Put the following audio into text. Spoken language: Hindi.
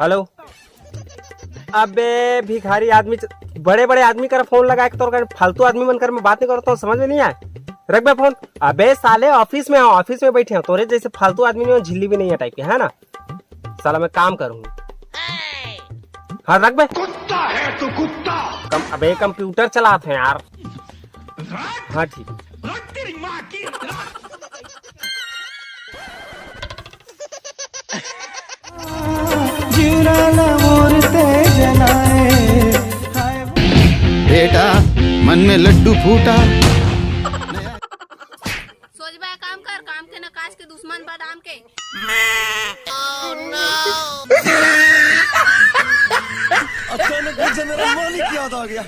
हेलो। अबे भिखारी आदमी, बड़े बड़े आदमी का फोन लगा के तो फालतू आदमी बनकर मैं बात नहीं करता हूँ, समझ में नहीं आया। रख बे फोन। अबे साले ऑफिस में हो, ऑफिस में बैठे हो, तोरे जैसे फालतू आदमी नहीं हो, झिल्ली भी नहीं है टाइप के, है ना। साला मैं काम करूंगा। हाँ रख बे। कुत्ता है तू कुत्ता। अबे कंप्यूटर चलाते हैं यार। हाँ ठीक। बेटा मन में लड्डू फूटा। सोच बा काम कर, काम के नकाश के दुश्मन बादाम के। अचानक जनरल मालिक याद आ गया।